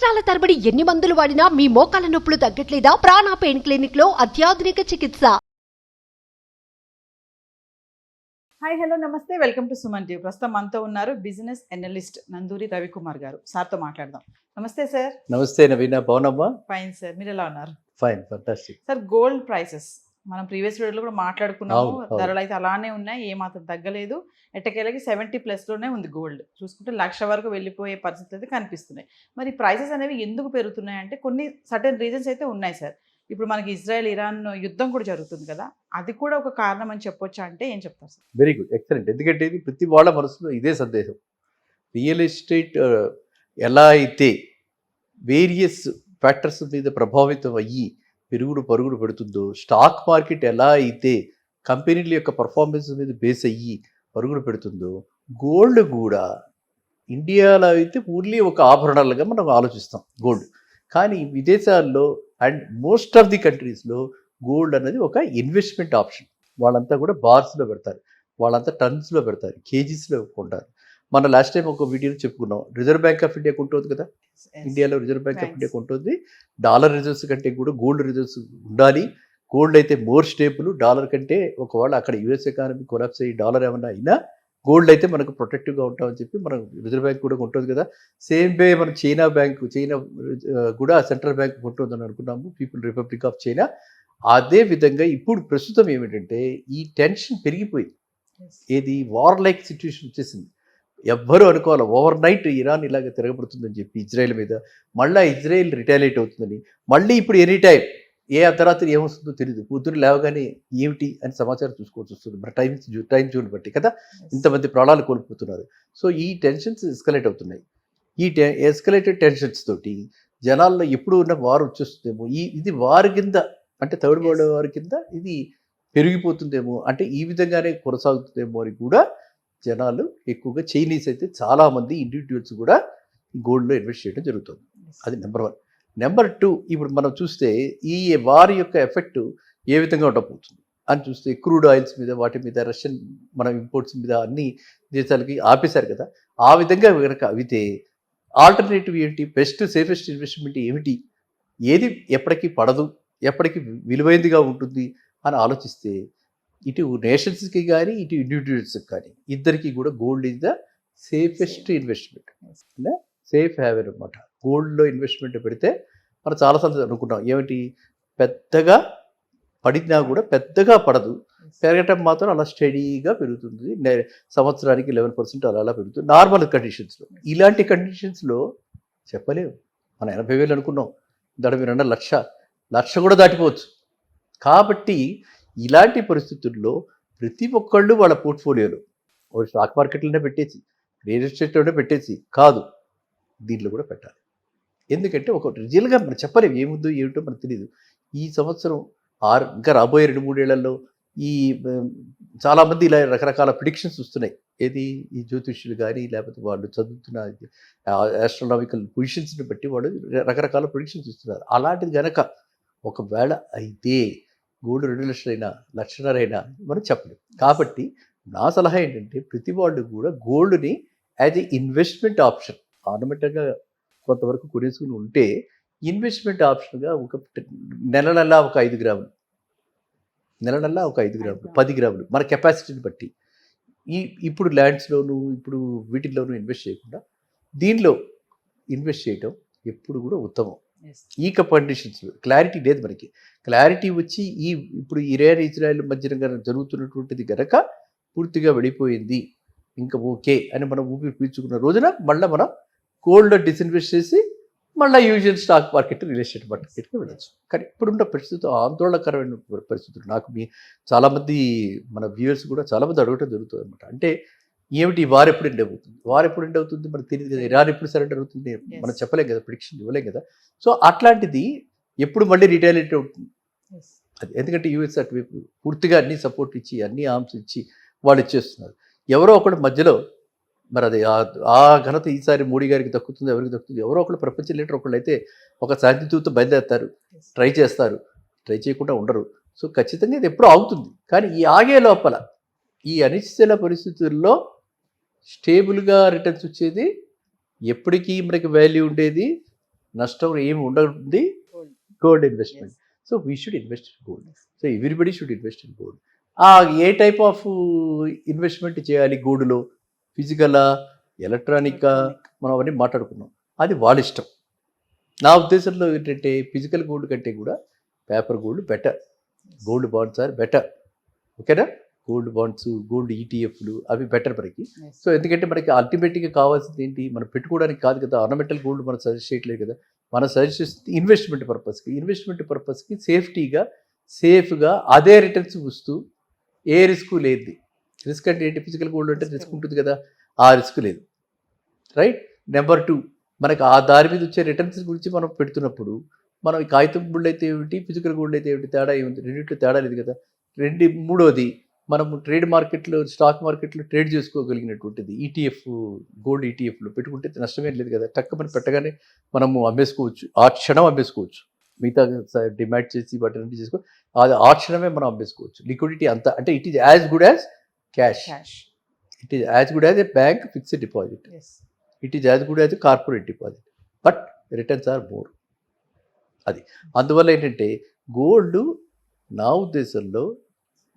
సంవత్సరాల తరబడి ఎన్ని మందులు వాడినా మీ మోకాల నొప్పులు తగ్గట్లేదా? ప్రాణ పెయిన్ క్లినిక్ లో అత్యాధునిక చికిత్స. హాయ్ హలో నమస్తే, వెల్కమ్ టు సుమన్ టీవీ. ప్రస్తుతం మనతో ఉన్నారు బిజినెస్ అనలిస్ట్ నందూరి రవికుమార్ గారు. సార్తో మాట్లాడదాం. నమస్తే సార్. నమస్తే నవీన, బాగున్నామా? ఫైన్ సార్, మీరు ఎలా ఉన్నారు? Fine, fantastic. Sir, gold prices మనం ప్రీవియస్ వీడియోలో కూడా మాట్లాడుకున్నాము. ధరలు అయితే అలానే ఉన్నాయి, ఏమాత్రం తగ్గలేదు. ఎట్టకేలకి 70+ లోనే ఉంది గోల్డ్. చూసుకుంటే 1,00,000 వరకు వెళ్ళిపోయే పరిస్థితులు అయితే కనిపిస్తున్నాయి. మరి ప్రైసెస్ అనేవి ఎందుకు పెరుగుతున్నాయి అంటే కొన్ని సర్టెన్ రీజన్స్ అయితే ఉన్నాయి సార్. ఇప్పుడు మనకి ఇజ్రాయెల్ ఇరాన్ యుద్ధం కూడా జరుగుతుంది కదా, అది కూడా ఒక కారణం అని చెప్పొచ్చా అంటే ఏం చెప్తారు సార్? Very good, excellent. ఎందుకంటే ఇది ప్రతి వాళ్ళ మనసులో ఇదే సందేశం. రియల్ ఎస్టేట్ ఎలా అయితే వేరియస్ ఫ్యాక్టర్స్ మీద ప్రభావితం అయ్యి పరుగుడు పెడుతుందో, స్టాక్ మార్కెట్ ఎలా అయితే కంపెనీల యొక్క పర్ఫార్మెన్స్ మీద బేస్ అయ్యి పరుగుడు పెడుతుందో, గోల్డ్ కూడా ఇండియాలో అయితే ఓన్లీ ఒక ఆభరణాలుగా మనం ఆలోచిస్తాం గోల్డ్. కానీ విదేశాల్లో అండ్ మోస్ట్ ఆఫ్ ది కంట్రీస్లో గోల్డ్ అనేది ఒక ఇన్వెస్ట్మెంట్ ఆప్షన్. వాళ్ళంతా కూడా బార్స్లో పెడతారు, వాళ్ళంతా టన్స్లో పెడతారు, కేజీస్లో కొంటారు. మన లాస్ట్ టైం ఒక వీడియోలో చెప్పుకున్నాం, రిజర్వ్ బ్యాంక్ ఆఫ్ ఇండియా ఉంటుంది కదా, ఇండియాలో రిజర్వ్ బ్యాంక్ ఆఫ్ ఇండియా ఉంటుంది. డాలర్ రిజర్వ్స్ కంటే కూడా గోల్డ్ రిజర్వ్స్ ఉండాలి. గోల్డ్ అయితే మోర్ స్టేబుల్ డాలర్ కంటే. ఒకవేళ అక్కడ యుఎస్ ఎకానమీ కొలాప్స్ అయ్యి డాలర్ ఏమన్నా అయినా గోల్డ్ అయితే మనకు ప్రొటెక్టివ్గా ఉంటామని చెప్పి మనం రిజర్వ్ బ్యాంక్ కూడా ఉంటుంది కదా. సేమ్ వే మన చైనా కూడా సెంట్రల్ బ్యాంక్ ఉంటుందని అనుకున్నాము, పీపుల్ రిపబ్లిక్ ఆఫ్ చైనా. అదే విధంగా ఇప్పుడు ప్రస్తుతం ఏమిటంటే ఈ టెన్షన్ పెరిగిపోయింది. ఏది వార్ లైక్ సిచ్యువేషన్ వచ్చేసింది. ఎవ్వరూ అనుకోవాలి ఓవర్ నైట్ ఇరాన్ ఇలాగ తిరగబడుతుందని చెప్పి ఇజ్రాయెల్ మీద. మళ్ళీ ఇజ్రాయెల్ రిటాలియేట్ అవుతుందని. మళ్ళీ ఇప్పుడు ఎనీ టైం ఏ అర్ధరాత్రి ఏమొస్తుందో తెలియదు. పొద్దున్న లేవగానే ఏమిటి అని సమాచారం చూసుకోవాల్సి వస్తుంది. మరి టైం జోన్ బట్టి కదా ఇంతమంది ప్రాణాలు కోల్పోతున్నారు. సో ఈ టెన్షన్స్ ఎస్కలేట్ అవుతున్నాయి. ఈ ఎస్కలేటెడ్ టెన్షన్స్ తోటి జనాల్లో ఎప్పుడు ఉన్న వారు వచ్చేస్తుందేమో, ఇది వారి కింద అంటే థర్డ్ వరల్డ్ వారి కింద ఇది పెరిగిపోతుందేమో, అంటే ఈ విధంగానే కొనసాగుతుందేమో అని కూడా జనాలు ఎక్కువగా చైనీస్ అయితే చాలామంది ఇండివిజువల్స్ కూడా గోల్డ్లో ఇన్వెస్ట్ చేయడం జరుగుతుంది. అది నెంబర్ 1. నెంబర్ 2, ఇప్పుడు మనం చూస్తే ఈ వారి యొక్క ఎఫెక్ట్ ఏ విధంగా ఉండబోతుంది అని చూస్తే క్రూడ్ ఆయిల్స్ మీద, వాటి మీద, రష్యన్ మన ఇంపోర్ట్స్ మీద అన్ని దేశాలకి ఆపేశారు కదా. ఆ విధంగా కనుక అవితే ఆల్టర్నేటివ్ ఏంటి, బెస్ట్ సేఫెస్ట్ ఇన్వెస్ట్మెంట్ ఏమిటి, ఏది ఎప్పటికీ పడదు, ఎప్పటికీ విలువైనదిగా ఉంటుంది అని ఆలోచిస్తే ఇటు నేషన్స్కి కానీ ఇటు ఇండివిజువల్స్కి కానీ ఇద్దరికి కూడా gold is the safest investment, safe haven't అనమాట. గోల్డ్లో ఇన్వెస్ట్మెంట్ పెడితే మనం చాలాసార్లు అనుకున్నాం ఏమిటి, పెద్దగా పడినా కూడా పెద్దగా పడదు, పెరగటం మాత్రం అలా స్టడీగా పెరుగుతుంది. సంవత్సరానికి 11% అలా పెరుగుతుంది నార్మల్ కండిషన్స్లో. ఇలాంటి కండిషన్స్లో చెప్పలేము. మనం 80,000 అనుకున్నాం, దాని మీరు 1,00,000 కూడా దాటిపోవచ్చు. కాబట్టి ఇలాంటి పరిస్థితుల్లో ప్రతి ఒక్కళ్ళు వాళ్ళ పోర్ట్ఫోలియోలో ఒక స్టాక్ మార్కెట్లోనే పెట్టేసి, రియల్ ఎస్టేట్లోనే పెట్టేసి కాదు, దీంట్లో కూడా పెట్టాలి. ఎందుకంటే ఒక రియల్గా మనం చెప్పలేము ఏముందో ఏమిటో మనకు తెలియదు. ఈ సంవత్సరం ఇంకా రాబోయే 2-3 ఏళ్లలో ఈ చాలామంది ఇలా రకరకాల ప్రిడిక్షన్స్ వస్తున్నాయి. ఏది ఈ జ్యోతిష్యులు కానీ లేకపోతే వాళ్ళు చదువుతున్న ఆస్ట్రానామికల్ పొజిషన్స్ని బట్టి వాళ్ళు రకరకాల ప్రిడిక్షన్స్ ఇస్తున్నారు. అలాంటిది కనుక ఒకవేళ అయితే గోల్డ్ 2,00,000 అయినా 1,50,000 అయినా మనం చెప్పలేం. కాబట్టి నా సలహా ఏంటంటే ప్రతి వాళ్ళు కూడా గోల్డ్ని యాజ్ ఏ ఇన్వెస్ట్మెంట్ ఆప్షన్, ఆర్నమెంటల్గా కొంతవరకు కొనేసుకుని ఉంటే ఇన్వెస్ట్మెంట్ ఆప్షన్గా ఒక నెల ఒక 5 గ్రాములు, ఒక 5 గ్రాములు, 10 గ్రాములు మన కెపాసిటీని బట్టి ఇప్పుడు ల్యాండ్స్లోను ఇప్పుడు వీటిల్లోనూ ఇన్వెస్ట్ చేయకుండా దీనిలో ఇన్వెస్ట్ చేయటం ఎప్పుడు కూడా ఉత్తమం. ఈ కండిషన్స్లో క్లారిటీ లేదు మనకి. క్లారిటీ వచ్చి ఇప్పుడు ఇరాన్ ఇజ్రాయెల్ మధ్యన జరుగుతున్నటువంటిది కనుక పూర్తిగా వెళ్ళిపోయింది, ఇంకా ఓకే అని మనం ఊపిరి పీల్చుకున్న రోజున మళ్ళీ మనం గోల్డ్ డిస్ఇన్వెస్ట్ చేసి మళ్ళీ usual stock market, real estate మార్కెట్కి వెళ్ళచ్చు. కానీ ఇప్పుడున్న పరిస్థితులు ఆందోళనకరమైన పరిస్థితులు. నాకు చాలామంది మన వ్యూవర్స్ కూడా చాలామంది అడగటం జరుగుతుంది అనమాట. అంటే ఏమిటి వారు ఎప్పుడు ఎండ్ అవుతుంది మనకు తెలియదు కదా, ఇరాన్ ఎప్పుడు సరెండర్ అవుతుంది మనం చెప్పలేం కదా, ప్రిడిక్షన్ ఇవ్వలేం కదా. సో అట్లాంటిది ఎప్పుడు మళ్ళీ రిటాలియేట్ అవుతుంది అది. ఎందుకంటే యూఎస్ అటువైపు పూర్తిగా అన్ని సపోర్ట్ ఇచ్చి అన్ని ఆర్మ్స్ ఇచ్చి వాళ్ళు ఇచ్చేస్తున్నారు. ఎవరో ఒకటి మధ్యలో మరి అది ఆ ఘనత ఈసారి మోడీ గారికి దక్కుతుంది, ఎవరికి దక్కుతుంది? ఎవరో ఒకళ్ళు ప్రపంచ లీడర్ ఒకళ్ళు అయితే ఒక శాంతిదూత బయలుదేరుతారు, ట్రై చేస్తారు, ట్రై చేయకుండా ఉండరు. సో ఖచ్చితంగా ఇది ఎప్పుడూ ఆగుతుంది. కానీ ఈ ఆగే లోపల ఈ అనిశ్చిత పరిస్థితుల్లో స్టేబుల్గా రిటర్న్స్ వచ్చేది, ఎప్పటికీ మనకి వాల్యూ ఉండేది నష్టం ఏమి ఉండదు gold investment. So we should invest in gold. So everybody should invest in gold. A type of investment చేయాలి గోల్డ్లో, ఫిజికలా, ఎలక్ట్రానిక్గా, మనం అవన్నీ మాట్లాడుకున్నాం. అది వాళ్ళ ఇష్టం. నా ఉద్దేశంలో ఏంటంటే ఫిజికల్ గోల్డ్ కంటే కూడా paper gold better, gold bonds are better. ఓకేనా? గోల్డ్ బాండ్స్, గోల్డ్ ఈటీఎఫ్లు అవి బెటర్ మనకి. సో ఎందుకంటే మనకి అల్టిమేట్గా కావాల్సింది ఏంటి, మనం పెట్టుకోవడానికి కాదు కదా, ఆర్నమెంటల్ గోల్డ్ మనం సజెస్ట్ చేయట్లేదు కదా, మనం సజెస్ట్ చేస్తుంది ఇన్వెస్ట్మెంట్ పర్పస్కి. ఇన్వెస్ట్మెంట్ పర్పస్కి సేఫ్గా అదే రిటర్న్స్ వస్తూ ఏ రిస్క్ లేదు. రిస్క్ అంటే ఏంటి, ఫిజికల్ గోల్డ్ అంటే రిస్క్ ఉంటుంది కదా, ఆ రిస్క్ లేదు. రైట్. నెంబర్ 2, మనకు ఆ దారి మీద వచ్చే రిటర్న్స్ గురించి మనం పెడుతున్నప్పుడు మనం ఈ కాగితం గోల్డ్ అయితే ఏమిటి, ఫిజికల్ గోల్డ్ అయితే ఏమిటి, తేడా ఏముంది, రెండింటిలో తేడా లేదు కదా. మూడోది, మనము ట్రేడ్ మార్కెట్లో, స్టాక్ మార్కెట్లో ట్రేడ్ చేసుకోగలిగినటువంటిది ఈటీఎఫ్, గోల్డ్ ఈటీఎఫ్లో పెట్టుకుంటే నష్టమేం లేదు కదా. టక్కుమని పెట్టగానే మనము అమ్మేసుకోవచ్చు, ఆ క్షణం అమ్మేసుకోవచ్చు. మిగతా డిమాండ్ చేసి వాటి చేసుకో, అది ఆ క్షణమే మనం అమ్మేసుకోవచ్చు. లిక్విడిటీ అంతా, అంటే it is as good as cash. It is as good as a bank fixed deposit. It is as good as a corporate deposit, but returns are more. అది అందువల్ల ఏంటంటే గోల్డ్ నా ఉద్దేశంలో,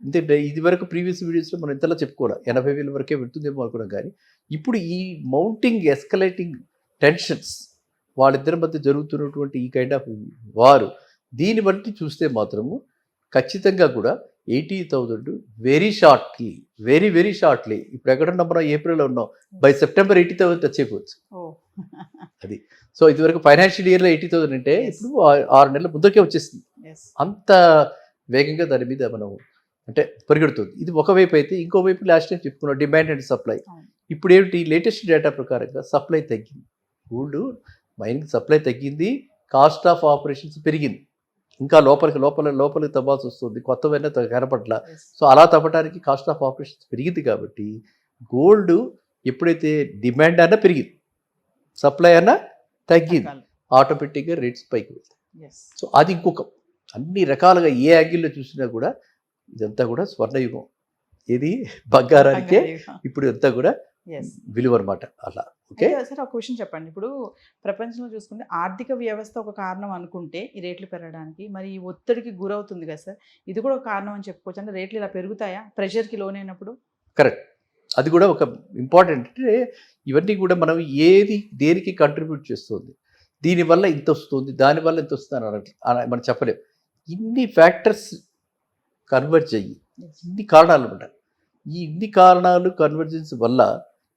ఎందుకంటే ఇది వరకు ప్రీవియస్ వీడియోస్లో మనం ఇంతలా చెప్పుకోవాలి, 80,000 వరకే పెడుతుందేమో అనుకున్నాం. కానీ ఇప్పుడు ఈ మౌంటింగ్ ఎస్కలేటింగ్ టెన్షన్స్ వాళ్ళిద్దరి మధ్య జరుగుతున్నటువంటి ఈ కైండ్ ఆఫ్ వారు, దీన్ని బట్టి చూస్తే మాత్రము ఖచ్చితంగా కూడా 80,000 వెరీ షార్ట్లీ, వెరీ షార్ట్లీ, ఇప్పుడు ఎక్కడున్నా మనం ఏప్రిల్లో ఉన్నాం, బై సెప్టెంబర్ 80,000 టచ్ అయిపోవచ్చు. అది. సో ఇదివరకు ఫైనాన్షియల్ ఇయర్లో 80,000 అంటే ఇప్పుడు 6 నెలల ముందుకే వచ్చేస్తుంది. అంత వేగంగా దాని మీద మనం అంటే పరిగెడుతుంది. ఇది ఒకవైపు అయితే, ఇంకోవైపు లాస్ట్ టైం చెప్పుకున్నాం డిమాండ్ అండ్ సప్లై. ఇప్పుడు ఏమిటి, లేటెస్ట్ డేటా ప్రకారంగా సప్లై తగ్గింది. గోల్డ్ మైనింగ్ సప్లై తగ్గింది, కాస్ట్ ఆఫ్ ఆపరేషన్స్ పెరిగింది. ఇంకా లోపలికి తవ్వాల్సి వస్తుంది, కొత్తవైనా కనపట్ల. సో అలా తవ్వడానికి కాస్ట్ ఆఫ్ ఆపరేషన్స్ పెరిగింది. కాబట్టి గోల్డ్ ఎప్పుడైతే డిమాండ్ అన్నా పెరిగింది, సప్లై అన్నా తగ్గింది, ఆటోమేటిక్గా రేట్స్ పైకి వెళ్తాయి. సో అది ఇంకొక అన్ని రకాలుగా ఏ యాంగిల్లో చూసినా కూడా ఇదంతా కూడా స్వర్ణయుగం. ఇది బంగారానికే ఇప్పుడు అంతా కూడా విలువ అనమాట. అలా. ఓకే సార్, ఒక క్వశ్చన్ చెప్పండి. ఇప్పుడు ప్రపంచంలో చూసుకుంటే ఆర్థిక వ్యవస్థ ఒక కారణం అనుకుంటే ఈ రేట్లు పెరగడానికి, మరి ఈ ఒత్తిడికి గురవుతుంది కదా సార్, ఇది కూడా ఒక కారణం అని చెప్పుకోవచ్చు. అంటే రేట్లు ఇలా పెరుగుతాయా ప్రెషర్కి లోనైనప్పుడు? కరెక్ట్. అది కూడా ఒక ఇంపార్టెంట్. అంటే ఇవన్నీ కూడా మనం ఏది దేనికి కంట్రిబ్యూట్ చేస్తుంది, దీనివల్ల ఇంత వస్తుంది, దానివల్ల ఇంత వస్తుంది అని మనం చెప్పలేం. ఇన్ని ఫ్యాక్టర్స్ కన్వర్జ్ అయ్యి ఇన్ని కారణాలు ఉంటాయి. ఈ ఇన్ని కారణాలు కన్వర్జెన్స్ వల్ల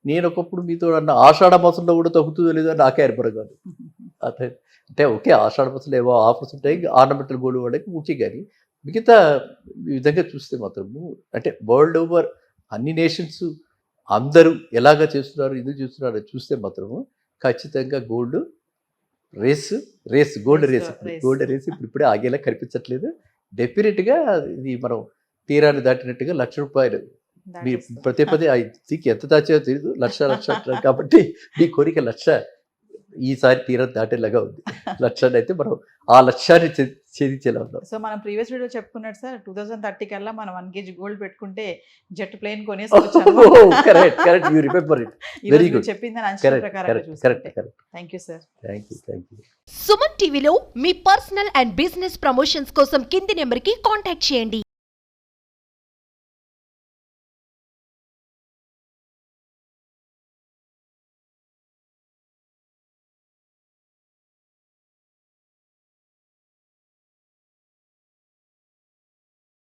నేను ఒకప్పుడు మీతో అన్న ఆషాఢ మాసంలో కూడా తగ్గుతుందో లేదో నాకే ఏర్పడ కాదు. అంటే ఓకే, ఆషాఢ మాసంలో ఏవో ఆఫర్స్ ఉంటాయి, ఆర్నమెంటల్ గోల్డ్ వాడకి ఓకే. కానీ మిగతా ఈ విధంగా చూస్తే మాత్రము, అంటే వరల్డ్ ఓవర్ అన్ని నేషన్స్ అందరూ ఎలాగ చేస్తున్నారు, ఎందుకు చేస్తున్నారు చూస్తే మాత్రము ఖచ్చితంగా గోల్డ్ గోల్డ్ రేస్ ఇప్పుడే ఆగేలా కనిపించట్లేదు. డెఫినెట్గా ఇది మనం తీరాన్ని దాటినట్టుగా ₹1,00,000 మీరు పదే ఎంత దాచాయో తెలియదు, లక్ష కాబట్టి మీ కోరిక 1,00,000 ఈసారి తీరం దాటేలాగా ఉంది. 1,00,000 అయితే మనం ఆ లక్ష్యాన్ని ఛేదించేలా ఉన్నాం. సో మనం ప్రీవియస్ వీడియో చెప్పుకున్నట్టు సార్ 2030 కల్లా మనం 1 kg గోల్డ్ పెట్టుకుంటే జెట్ ప్లేన్ కొనేసుకోవచ్చు. Correct, you remember it. Very good. చెప్పింది అంచనా ప్రకారం చూస్తే. Thank you sir. Thank you. Suman టీవీలో మీ పర్సనల్ అండ్ బిజినెస్ ప్రమోషన్స్ కోసం కింది నెంబర్కి కాంటాక్ట్ చేయండి.